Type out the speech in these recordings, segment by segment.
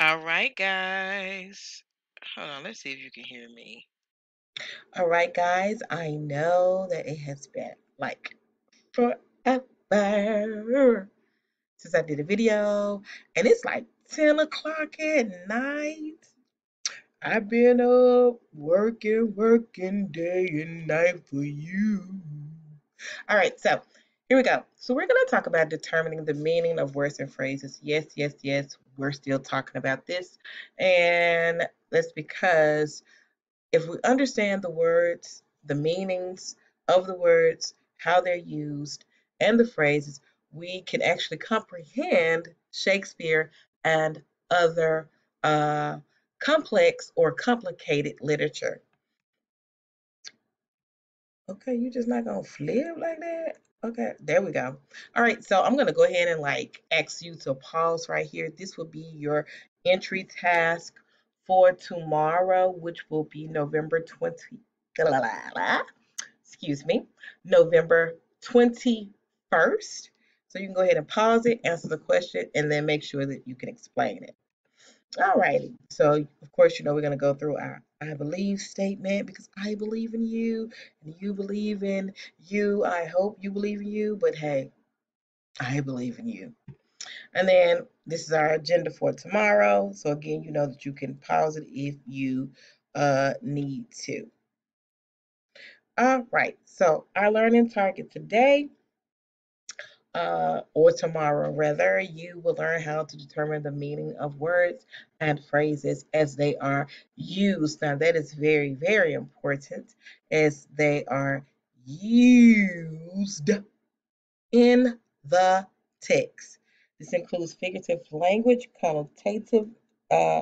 All right, guys. Hold on, let's see if you can hear me. All right, guys, I know that it has been like forever since I did a video, and it's like 10 o'clock at night. I've been up working day and night for you. All right, so here we go. So we're going to talk about determining the meaning of words and phrases. Yes, yes, yes, we're still talking about this. And that's because if we understand the words, the meanings of the words, how they're used, and the phrases, we can actually comprehend Shakespeare and other complex or complicated literature. Okay, you're just not gonna flip like that? Okay, there we go. All right, so I'm gonna go ahead and like ask you to pause right here. This will be your entry task for tomorrow, which will be November 20, excuse me, November 21st. So you can go ahead and pause it, answer the question, and then make sure that you can explain it. All righty. So, of course, we're going to go through our I believe statement because I believe in you and you believe in you. I hope you believe in you, but hey, I believe in you. And then this is our agenda for tomorrow. So, again, you know that you can pause it if you need to. All right. So, our learning target today or tomorrow rather, you will learn how to determine the meaning of words and phrases as they are used. Now, that is very, very important as they are used in the text. This includes figurative language, connotative uh,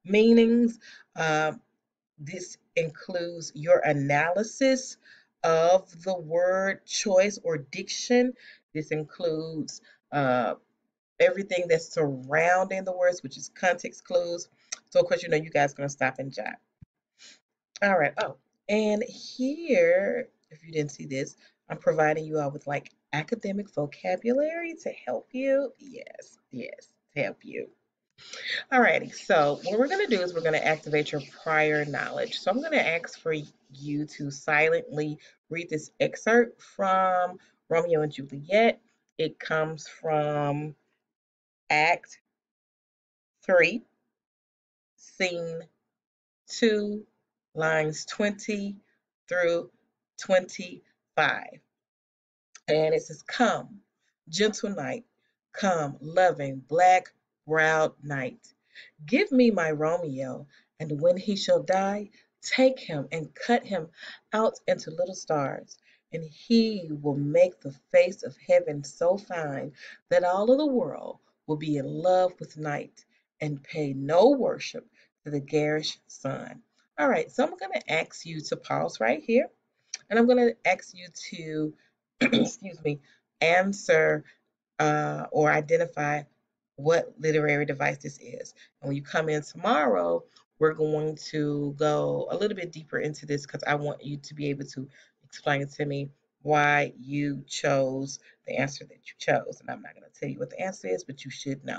meanings. Uh, this includes your analysis of the word choice or diction. This includes uh, everything that's surrounding the words, which is context clues. So, of course, you guys are going to stop and jot. All right. Oh, and here, if you didn't see this, I'm providing you all with like academic vocabulary to help you. Yes, yes, to help you. Alrighty, so what we're going to do is we're going to activate your prior knowledge. So I'm going to ask for you to silently read this excerpt from Romeo and Juliet. It comes from Act 3, Scene 2, lines 20 through 25. And it says, "Come, gentle night, come, loving, black browed night. Give me my Romeo, and when he shall die, take him and cut him out into little stars, and he will make the face of heaven so fine that all of the world will be in love with night and pay no worship to the garish sun." All right, so I'm going to ask you to pause right here, and I'm going to ask you to, excuse me, answer or identify what literary device this is. And when you come in tomorrow, we're going to go a little bit deeper into this because I want you to be able to explain to me why you chose the answer that you chose. And I'm not going to tell you what the answer is, but you should know.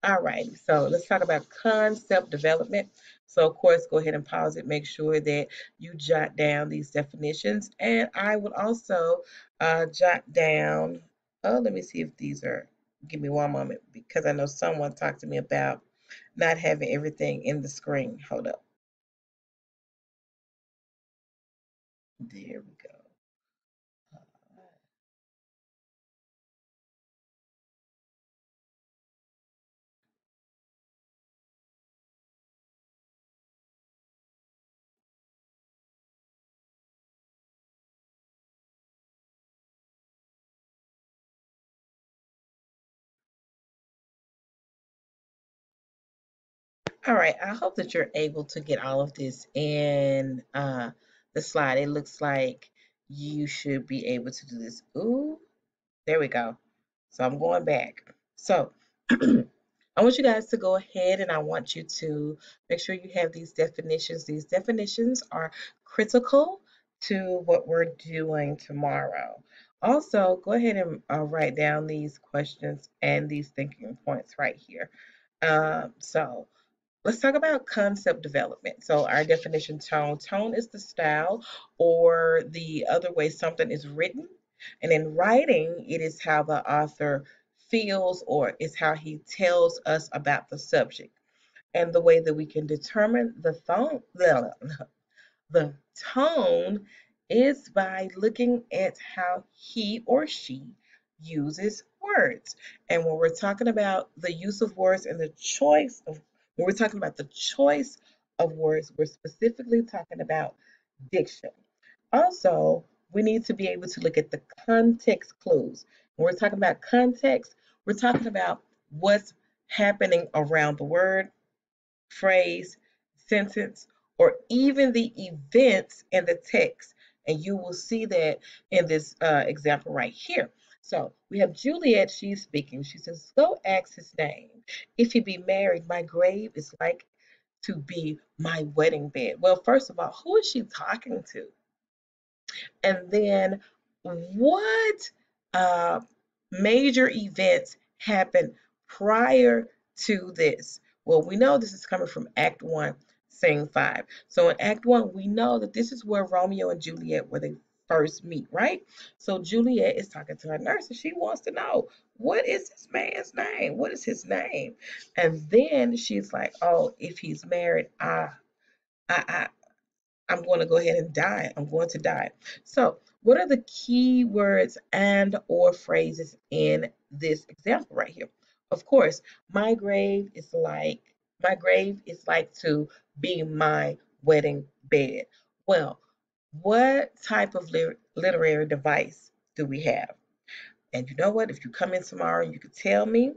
All righty, so let's talk about concept development. So, of course, go ahead and pause it. Make sure that you jot down these definitions. And I would also jot down, oh, let me see if these are, give me one moment because I know someone talked to me about not having everything in the screen. Hold up. There we go. All right, I hope that you're able to get all of this in the slide. It looks like you should be able to do this. Ooh, there we go. So I'm going back. So I want you guys to go ahead and I want you to make sure you have these definitions. These definitions are critical to what we're doing tomorrow. Also, go ahead and write down these questions and these thinking points right here. So let's talk about concept development. So our definition: tone. Tone is the style, or the other way something is written. And in writing, it is how the author feels, or it's how he tells us about the subject. And the way that we can determine the tone is by looking at how he or she uses words. And when we're talking about the use of words and the choice of, when we're talking about the choice of words, we're specifically talking about diction. Also, we need to be able to look at the context clues. When we're talking about context, we're talking about what's happening around the word, phrase, sentence, or even the events in the text. And you will see that in this example right here. So we have Juliet, she's speaking. She says, go ask his name. If he be married, my grave is like to be my wedding bed. Well, first of all, who is she talking to? And then what uh, major events happened prior to this? Well, we know this is coming from Act 1, Scene 5. So in Act 1, we know that this is where Romeo and Juliet, where they first meet, right? So Juliet is talking to her nurse and she wants to know, what is this man's name? What is his name? And then she's like, oh, if he's married, I, I'm going to go ahead and die. I'm going to die. So, what are the key words and or phrases in this example right here? Of course, my grave is like to be my wedding bed. Well, what type of literary device do we have? And you know what? If you come in tomorrow, you could tell me,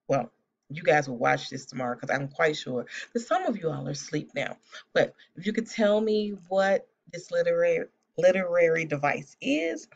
well, you guys will watch this tomorrow because I'm quite sure that some of you all are asleep now. But if you could tell me what this literary device is,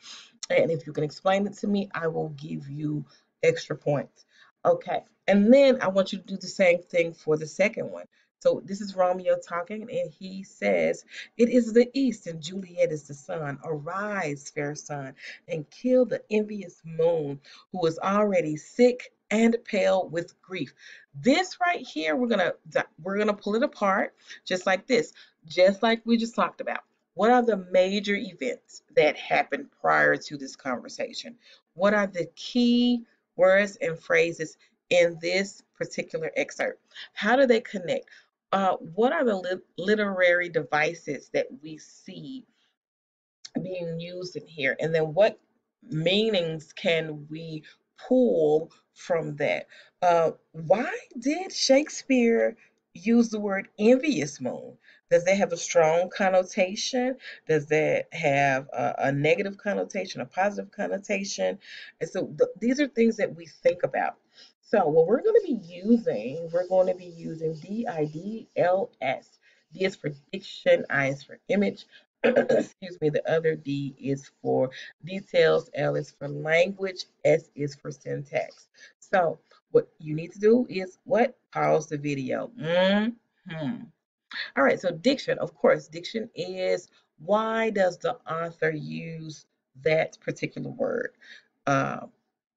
and if you can explain it to me, I will give you extra points. Okay. And then I want you to do the same thing for the second one. So this is Romeo talking, and he says, it is the east, and Juliet is the sun. Arise, fair sun, and kill the envious moon, who is already sick and pale with grief. This right here, we're gonna pull it apart just like this, just like we just talked about. What are the major events that happened prior to this conversation? What are the key words and phrases in this particular excerpt? How do they connect? What are the literary devices that we see being used in here? And then what meanings can we pull from that? Why did Shakespeare use the word envious moon? Does that have a strong connotation? Does that have a negative connotation, a positive connotation? And so these are things that we think about. So what we're going to be using DIDLS. D is for diction, I is for image, excuse me, the other D is for details, L is for language, S is for syntax. So what you need to do is what? Pause the video. All right, so diction, of course, diction is why does the author use that particular word uh,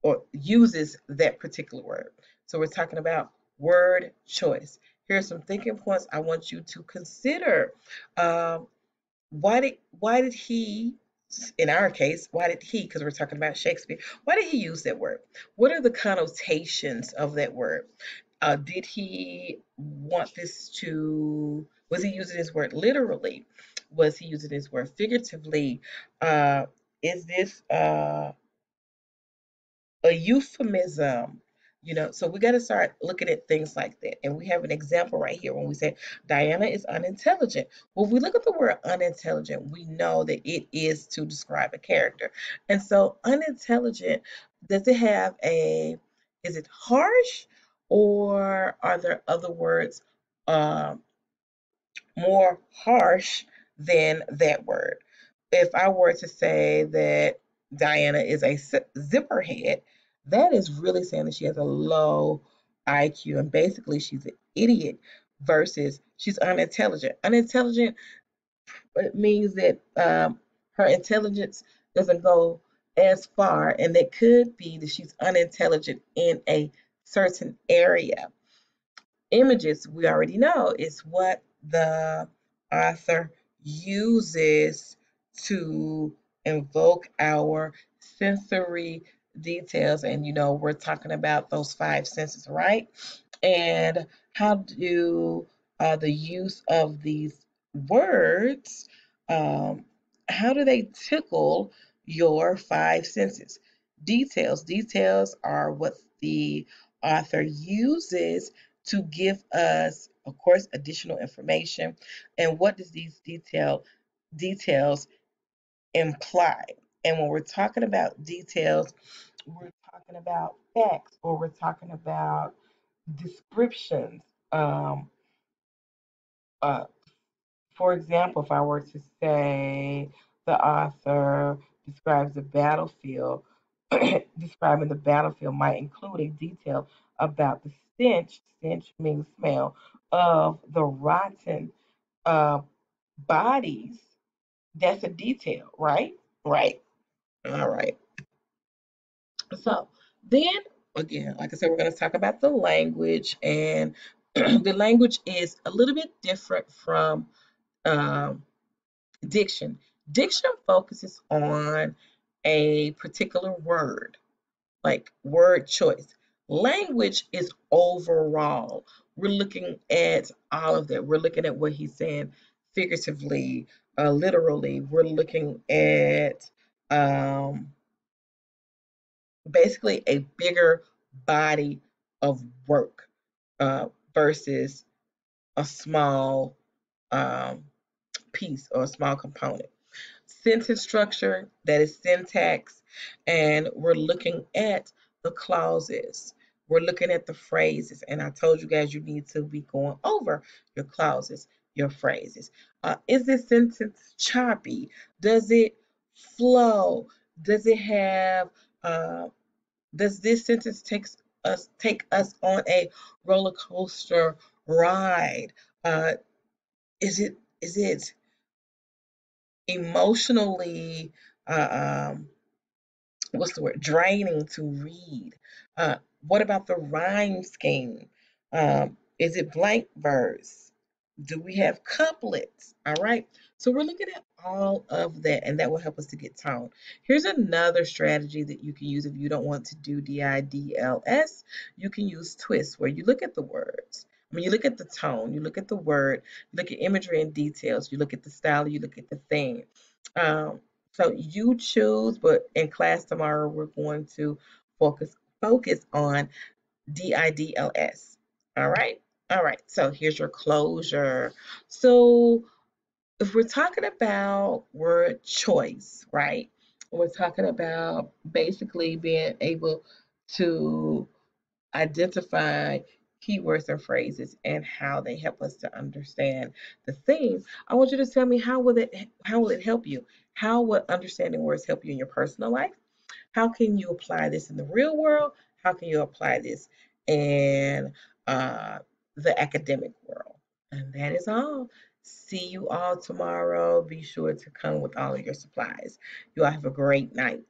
or uses that particular word? So we're talking about word choice. Here are some thinking points I want you to consider. Um, why did he, in our case, why did he, because we're talking about Shakespeare, why did he use that word? What are the connotations of that word? Did he want this to, was he using his word literally? Was he using his word figuratively? Is this a euphemism? So we got to start looking at things like that. And we have an example right here when we say Diana is unintelligent. Well, if we look at the word unintelligent, we know that it is to describe a character. And so unintelligent, does it have is it harsh, or are there other words more harsh than that word? If I were to say that Diana is a zipper head, that is really saying that she has a low IQ and basically she's an idiot versus she's unintelligent. Unintelligent, it means that her intelligence doesn't go as far, and it could be that she's unintelligent in a certain area. Images, we already know, is what the author uses to invoke our sensory details. And we're talking about those five senses, right? And how do the use of these words, um, how do they tickle your five senses? Details are what the author uses to give us, of course, additional information. And what does these details imply? And when we're talking about details, we're talking about facts, or we're talking about descriptions. Um, uh, for example, if I were to say the author describes the battlefield, describing the battlefield might include a detail about the stench means smell, of the rotten uh, bodies. That's a detail, right? Right. All right. So then again, like I said, we're going to talk about the language, and the language is a little bit different from um, diction. Diction focuses on a particular word, like word choice. Language is overall. We're looking at all of that. We're looking at what he's saying figuratively, literally. We're looking at um, basically a bigger body of work versus a small um, piece or a small component. Sentence structure, that is syntax, and we're looking at the clauses. We're looking at the phrases, and I told you guys you need to be going over your clauses, your phrases. Is this sentence choppy? Does it flow? Does it have uh, does this sentence take us on a roller coaster ride? Uh, is it emotionally what's the word, draining to read? What about the rhyme scheme? Is it blank verse? Do we have couplets? All right. So we're looking at all of that, and that will help us to get tone. Here's another strategy that you can use if you don't want to do DIDLS. You can use twist, where you look at the words. I mean, you look at the tone, you look at the word, you look at imagery and details, you look at the style, you look at the theme. Um, so you choose, but in class tomorrow, we're going to focus on DIDLS. All right. All right. So here's your closure. So if we're talking about word choice, right? We're talking about basically being able to identify keywords or phrases and how they help us to understand the theme. I want you to tell me, how will it help you? How would understanding words help you in your personal life? How can you apply this in the real world? How can you apply this in the academic world? And that is all. See you all tomorrow. Be sure to come with all of your supplies. You all have a great night.